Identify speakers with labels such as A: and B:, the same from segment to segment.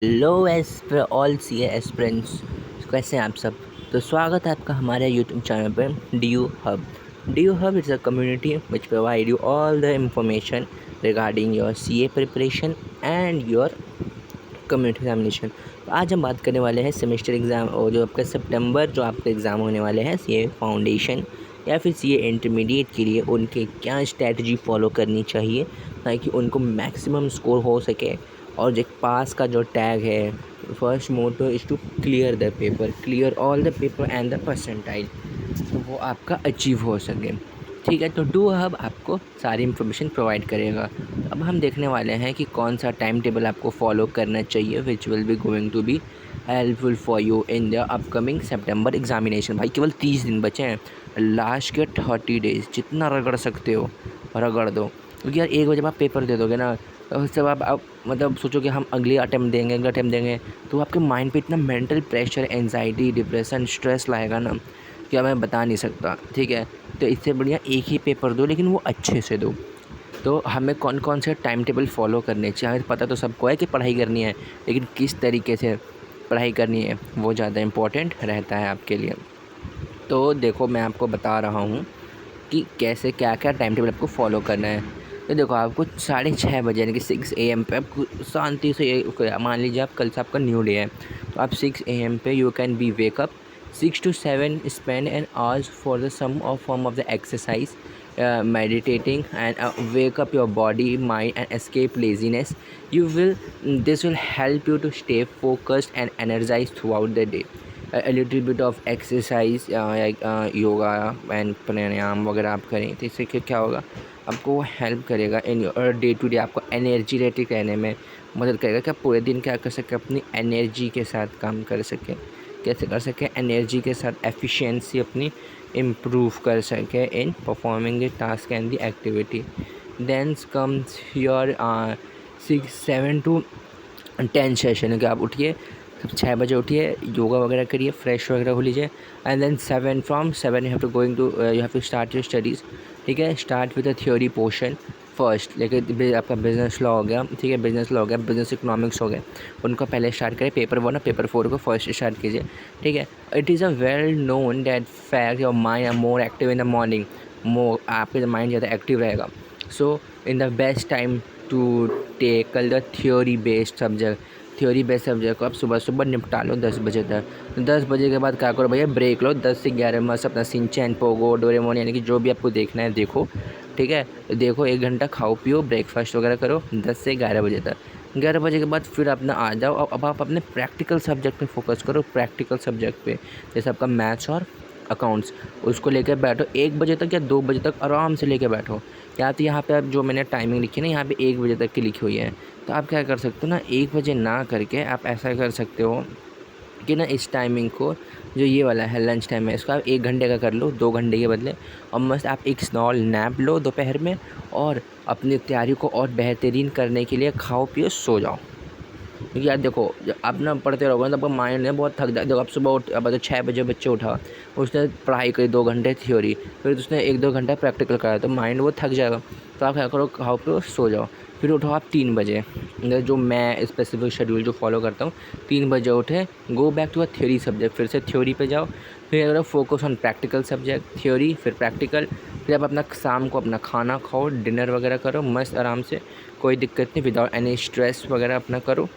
A: Hello Esper all सी aspirants. कैसे हैं आप सब। तो स्वागत है आपका हमारे यूट्यूब चैनल पर D you hub is a community which provide you all the information regarding your CA preparation and your community examination. तो आज हम बात करने वाले हैं सेमेस्टर एग्ज़ाम और जो आपका सितंबर जो आपके एग्ज़ाम होने वाले हैं सीए फाउंडेशन या फिर सीए इंटरमीडिएट के लिए उनके क्या स्ट्रैटेजी फॉलो करनी चाहिए ताकि उनको मैक्सिमम स्कोर हो सके। और जो पास का जो टैग है, first motto is to clear all the paper and the percentile, तो वो आपका अचीव हो सके। ठीक है, तो डू हब आपको सारी इन्फॉर्मेशन प्रोवाइड करेगा। अब हम देखने वाले हैं कि कौन सा टाइम टेबल आपको फॉलो करना चाहिए which will be going to be helpful for you in the upcoming September examination. भाई केवल 30 दिन बचे हैं, लास्ट के 30 डेज जितना रगड़ सकते हो रगड़ दो, क्योंकि यार 1 बजे आप पेपर दे दोगे ना, तो उससे आप मतलब सोचो कि हम अगले अटैम्प्ट देंगे, तो आपके माइंड पे इतना mental pressure, anxiety, depression, stress लाएगा ना कि मैं बता नहीं सकता। ठीक है, तो इससे बढ़िया एक ही पेपर दो, लेकिन वो अच्छे से दो। तो हमें कौन कौन से टाइम टेबल फॉलो करने चाहिए, हमें पता तो सबको है कि पढ़ाई करनी है, लेकिन किस तरीके से पढ़ाई करनी है वो ज़्यादा इम्पोर्टेंट रहता है आपके लिए। तो देखो, मैं आपको बता रहा हूँ कि कैसे क्या क्या टाइम टेबल आपको फॉलो करना है। तो देखो, आपको 6:30 बजे यानी कि 6 AM पे आपको शांति से, मान लीजिए आप कल से आपका न्यू डे है, तो आप 6 AM पे you can be wake up 6 to 7, spend an hours for the some of form of the exercise, meditating and wake up your body, mind and escape laziness. You will This will help you to stay focused and energized throughout the day. A little bit of exercise like yoga and pranayama वगैरह आप करें, तो इससे क्या होगा, आपको वो help करेगा in your day to day, आपको एनर्जेटिक रहने में मदद करेगा कि आप पूरे दिन क्या कर सकें, अपनी एनर्जी के साथ काम कर सकें। कैसे कर सकें, एनर्जी के साथ एफिशिएंसी अपनी इम्प्रूव कर सकें in performing the task and the activity. Then comes your 6 7 to 10 session कि आप उठिए, 6 बजे उठिए, योगा वगैरह करिए, फ्रेश वगैरह हो लीजिए, and then 7 you have to going to you have to start your studies. ठीक है, start with the theory portion first, लेकिन आपका बिजनेस लॉ हो गया, ठीक है, बिजनेस लॉ हो गया, बिजनेस इकोनॉमिक्स हो गए, उनको पहले स्टार्ट करें। पेपर 1 और पेपर 4 को फर्स्ट स्टार्ट कीजिए। ठीक है, it is a well known that fact your mind are more active in the morning, more आपके माइंड ज़्यादा एक्टिव रहेगा। So in the best time to tackle the theory based subject को आप सुबह सुबह निपटा लो 10 बजे तक। 10 बजे के बाद क्या करो भैया, ब्रेक लो 10 से 11, मस्त अपना सिंचैन, पोगो, डोरेमोन यानी कि जो भी आपको देखना है देखो। ठीक है, देखो 1 घंटा खाओ पियो, ब्रेकफास्ट वगैरह करो 10 से 11 बजे तक। 11 बजे के बाद फिर अपना आ जाओ, अब आप अपने प्रैक्टिकल सब्जेक्ट पे फोकस करो, प्रैक्टिकल सब्जेक्ट पे, जैसे आपका मैथ्स और अकाउंट्स, उसको लेकर बैठो 1 बजे तक या 2 बजे तक आराम से लेकर बैठो। या तो यहाँ पे आप जो मैंने टाइमिंग लिखी है ना, यहाँ पे 1 बजे तक की लिखी हुई है, तो आप क्या कर सकते हो ना, 1 बजे ना करके आप ऐसा कर सकते हो कि ना इस टाइमिंग को, जो ये वाला है लंच टाइम है, इसको आप 1 घंटे का कर लो 2 घंटे के बदले, और मस्त आप एक स्मॉल नैप लो दोपहर में, और अपनी तैयारी को और बेहतरीन करने के लिए खाओ पियो सो जाओ। क्योंकि यार देखो, जब आप ना पढ़ते रहोगे ना, तो आपका माइंड है बहुत थक जाए। जब आप सुबह उठ, अब तो 6 बजे बच्चे उठा, उसने पढ़ाई करी 2 घंटे थ्योरी, फिर उसने 1-2 घंटा प्रैक्टिकल कराया, तो माइंड वो थक जाएगा। तो आप क्या करो, खाओ पियो सो जाओ, फिर उठो आप 3 बजे। जो मैं स्पेसिफिक शेड्यूल जो फॉलो करता हूँ, 3 बजे उठे, go back to a theory subject, फिर से थ्योरी पे जाओ, फिर अगर focus on practical subject, theory फिर प्रैक्टिकल, फिर आप अपना शाम को अपना खाना खाओ, डिनर वगैरह करो मस्त आराम से, कोई दिक्कत नहीं, विदाउट एनी स्ट्रेस वगैरह अपना करो।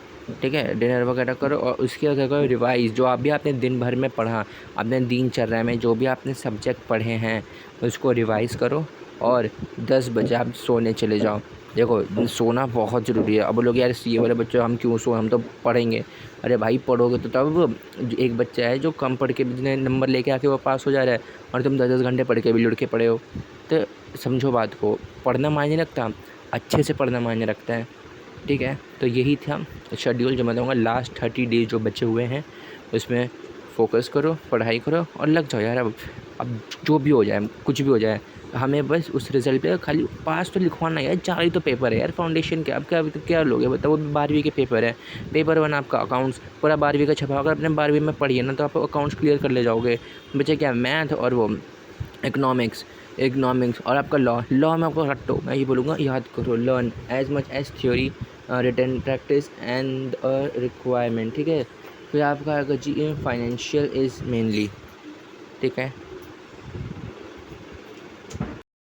A: ठीक है, डिनर वगैरह करो, और उसके बाद क्या करो, रिवाइज़ जो अभी आपने दिन भर में पढ़ा, अपने दिनचर्या में जो भी आपने सब्जेक्ट पढ़े हैं उसको रिवाइज़ करो, और 10 बजे आप सोने चले जाओ। देखो, सोना बहुत ज़रूरी है। अब लोग यार सीए वाले बच्चे हम क्यों सोए, हम तो पढ़ेंगे। अरे भाई पढ़ोगे तो तब, एक बच्चा है जो कम पढ़ के भी जितने नंबर लेके आके वो पास हो जा रहा है, और तुम 10-10 घंटे पढ़ के भी लुढ़के पड़े हो। तो समझो बात को, पढ़ना मायने रखता, अच्छे से पढ़ना मायने रखता है। ठीक है, तो यही था शेड्यूल जो मैं दूँगा। लास्ट 30 डेज़ जो बचे हुए हैं उसमें फ़ोकस करो, पढ़ाई करो और लग जाओ यार। अब जो भी हो जाए, कुछ भी हो जाए, हमें बस उस रिज़ल्ट पे खाली पास तो लिखवाना है यार। 4 ही तो पेपर है यार फाउंडेशन के, अब क्या लोगे बताओ, वो भी 12वीं के पेपर है। पेपर 1 आपका अकाउंट्स पूरा 12वीं का छपा, अगर अपने 12वीं में पढ़िए ना तो आप अकाउंट्स क्लियर कर ले जाओगे। बचे क्या, मैथ और वो इकनॉमिक्स और आपका लॉ में आपको रट्टो, मैं ये बोलूँगा याद करो, learn as much as theory return practice and requirement, ठीक है। फिर आपका आएगा जी फाइनेंशियल इज़ मेनली, ठीक है।